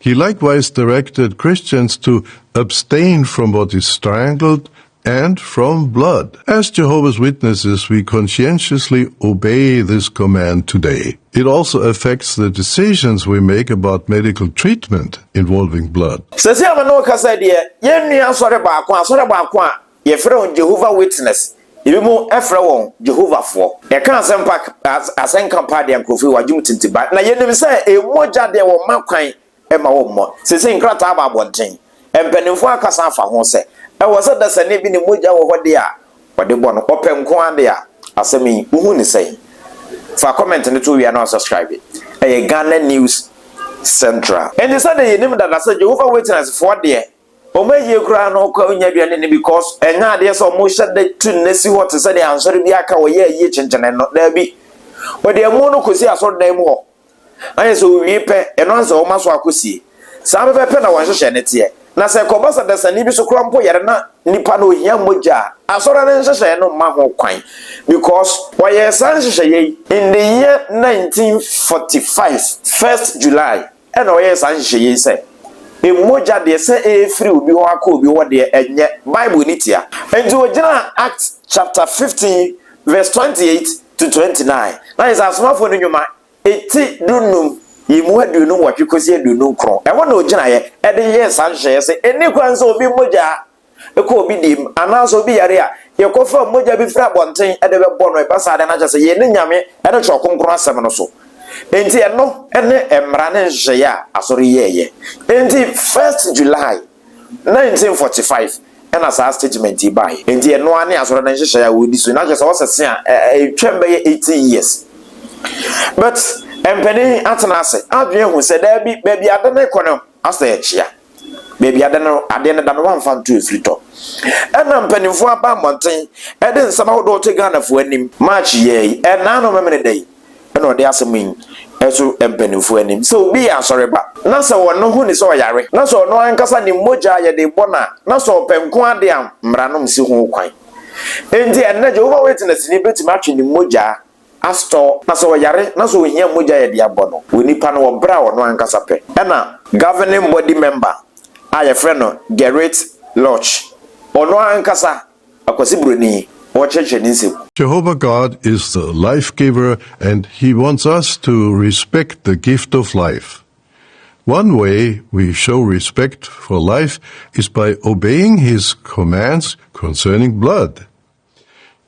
He likewise directed Christians to abstain from what is strangled and from blood. As Jehovah's Witnesses, we conscientiously obey this command today. It also affects the decisions we make about medical treatment involving blood. Jehovah Witness. Ibimu efra won Jehovah for. E kan asempa asenka pa de ankofi wajum tintiba. Na yenim se emoja de wo makwan e ma wo mo. Sese nkrata ba bonten. Empanimfo akasa afa ho se. E wo se da sane bi ne moja wo hode a wode bo no opem ko ade a asemi uhu ni sei. Fa comment ne to we na subscribe. E Ghana News Central. And the Sunday yenim da say Jehovah Witness for there. Omeye kura no kwa unya biane ni because enya ade so mo hyade tu nesi what say the answer bi aka wo ye ye chenchene no da bi wo de mu no kosi aso dan mu ho anya so wi pe eno anse o maso akosi sa pe na won hyehye ne te na se ko basa da sani bi so kura mpo yere na nipa no hia moja asora ne hyehye no ma ho kwan because wo ye san hyehye ye in the year 1945 1st July eno wo ye san hyehye ye say emoja de se free obi ho aka obi wo de enye Bible ni tia enti ogina Acts chapter 15 verse 28 to 29 na is asmafo no nyuma eti dunum yimu adunum watwe kosi adunum kron e wona ogina ye e de ye sanhye se eni kwan so obi moja e ko obi dim anaso obi yare a ye ko fa moja bi fra bonten e de be bo no e basa de na chese ye ne nyame e de chokonkron asem no so enti eno ene emra ne nhyeya asori yeye enti 1st July 1945 ena sa statement ibai enti eno ane asori ne nhyeya wodi so na chese wosese a twembe 18 years but empeni atenase adwen hu se da bi baby ade ne kono asa echia baby ade ne da no wamfa nto efrito ena mpanimfo aba monten ede nsama hodo te Ghana fo anim march ye ena no memene dai no de asemin eso empenifo anim so bi asore ba na se wono hu ni so yare na so no ankasa ni moja ye de bona na so penko ade am mranom si hu kwan enti enne Jehovah Witness ni betima atwe ni moja asto na so yare na so hia moja ye de abono woni pa no bra wono ankasa pe na governing body member aye friend no Gerrit Lösch ono ankasa akwasi broni. Jehovah God is the life giver, and He wants us to respect the gift of life. One way we show respect for life is by obeying His commands concerning blood.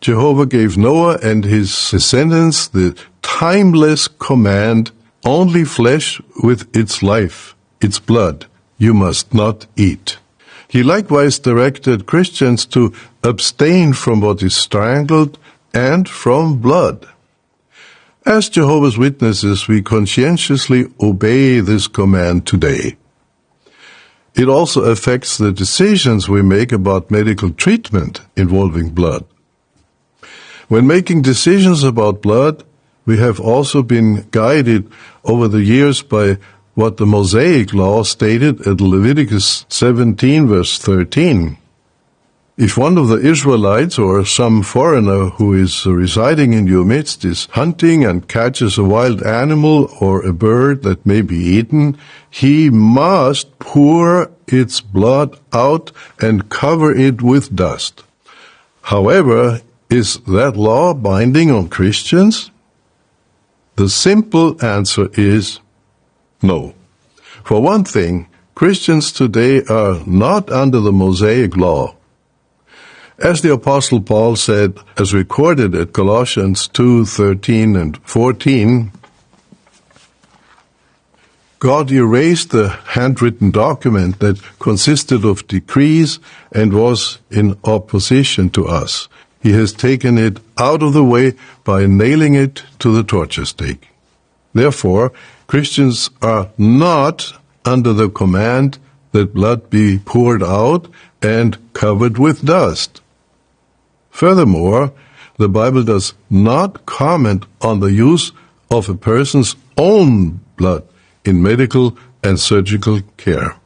Jehovah gave Noah and his descendants the timeless command, only flesh with its life, its blood, you must not eat. He likewise directed Christians to abstain from what is strangled and from blood. As Jehovah's Witnesses, we conscientiously obey this command today. It also affects the decisions we make about medical treatment involving blood. When making decisions about blood, we have also been guided over the years by what the Mosaic law stated at Leviticus 17 verse 13. If one of the Israelites or some foreigner who is residing in your midst is hunting and catches a wild animal or a bird that may be eaten, he must pour its blood out and cover it with dust. However, is that law binding on Christians? The simple answer is no. For one thing, Christians today are not under the Mosaic law. As the Apostle Paul said, as recorded at Colossians 2:13 and 14, God erased the handwritten document that consisted of decrees and was in opposition to us. He has taken it out of the way by nailing it to the torture stake. Therefore, Christians are not under the command that blood be poured out and covered with dust. Furthermore, the Bible does not comment on the use of a person's own blood in medical and surgical care.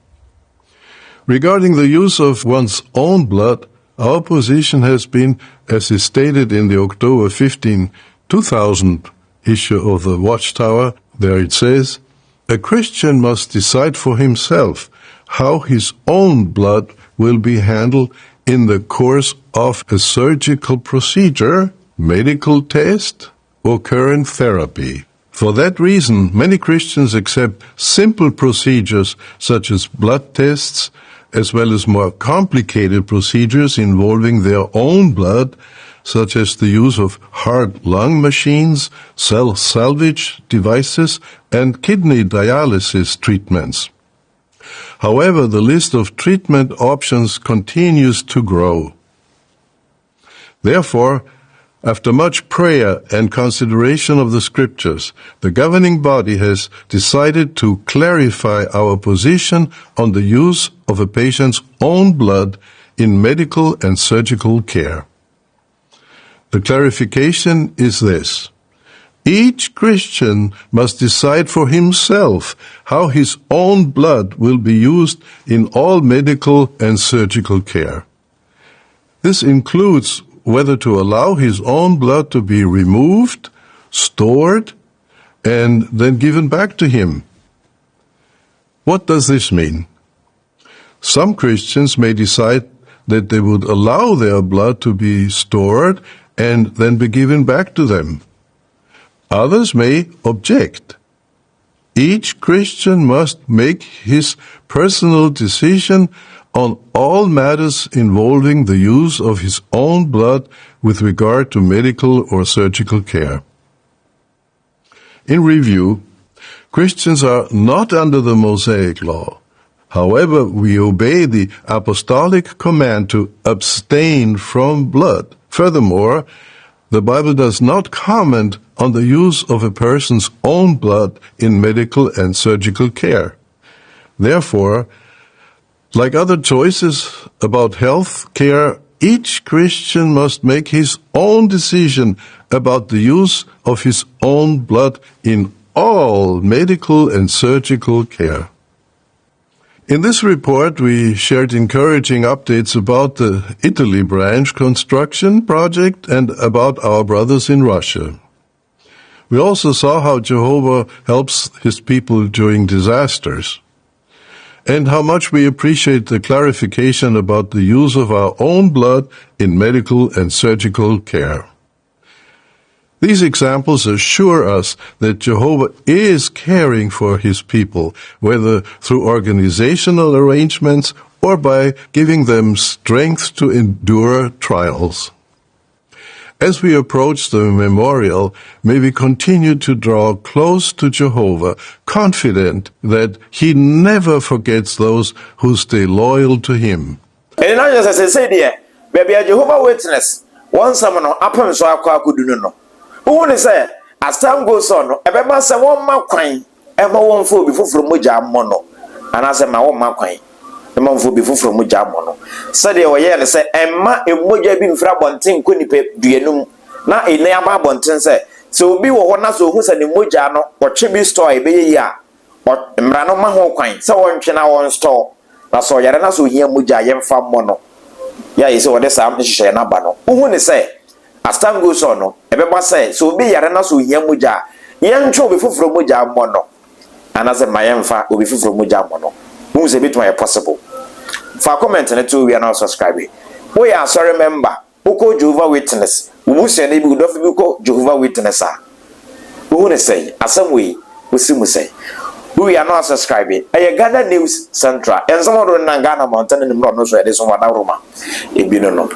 Regarding the use of one's own blood, our position has been, as is stated in the October 15, 2000 issue of the Watchtower, there it says, A Christian must decide for himself how his own blood will be handled in the course of a surgical procedure, medical test, or current therapy. For that reason, many Christians accept simple procedures such as blood tests, as well as more complicated procedures involving their own blood, such as the use of heart-lung machines, cell salvage devices, and kidney dialysis treatments. However, the list of treatment options continues to grow. Therefore, after much prayer and consideration of the scriptures, the governing body has decided to clarify our position on the use of a patient's own blood in medical and surgical care. The clarification is this: each Christian must decide for himself how his own blood will be used in all medical and surgical care. This includes whether to allow his own blood to be removed, stored, and then given back to him. What does this mean? Some Christians may decide that they would allow their blood to be stored and then be given back to them. Others may object. Each Christian must make his personal decision on all matters involving the use of his own blood with regard to medical or surgical care. In review, Christians are not under the Mosaic law. However, we obey the apostolic command to abstain from blood. Furthermore, the Bible does not comment on the use of a person's own blood in medical and surgical care. Therefore, like other choices about health care, each Christian must make his own decision about the use of his own blood in all medical and surgical care. In this report, we shared encouraging updates about the Italy branch construction project and about our brothers in Russia. We also saw how Jehovah helps his people during disasters, and how much we appreciate the clarification about the use of our own blood in medical and surgical care. These examples assure us that Jehovah is caring for his people, whether through organizational arrangements or by giving them strength to endure trials. As we approach the memorial, may we continue to draw close to Jehovah, confident that he never forgets those who stay loyal to him. And now, as I say, dear, baby, Jehovah Witness, once someone upon so I could do no. Who will say, as time goes on, a baby say one more coin, and one fool before from Muja Mono, and I say my own coin. The man for before from Mujamono. So they were here say, Emma, a Muja being frabontin, couldn't pay Duenum. Now a nearby bontin say, so be one as who's an Mujano or Chibi store, be ya, or Mrano Maho coin, so one can our store. That's all Yarana so here Muja yem fam mono. Ya is what this am share nabano. Who will say, as time goes on, everyone say, so be Yarana so here Muja, young show before from Muja mono. And as a Mayamfa will be from Muja mono. Who's a bit more possible. For comment and two, we are not subscribing. We are sorry, member. Who Jehovah Witness? Who say they would often go Jehovah Witness? Who will say, as some way, we say, we are not subscribing. I Ghana News Central, and some of the Ghana Mountain and Bronos, where there's one aroma. If you don't know.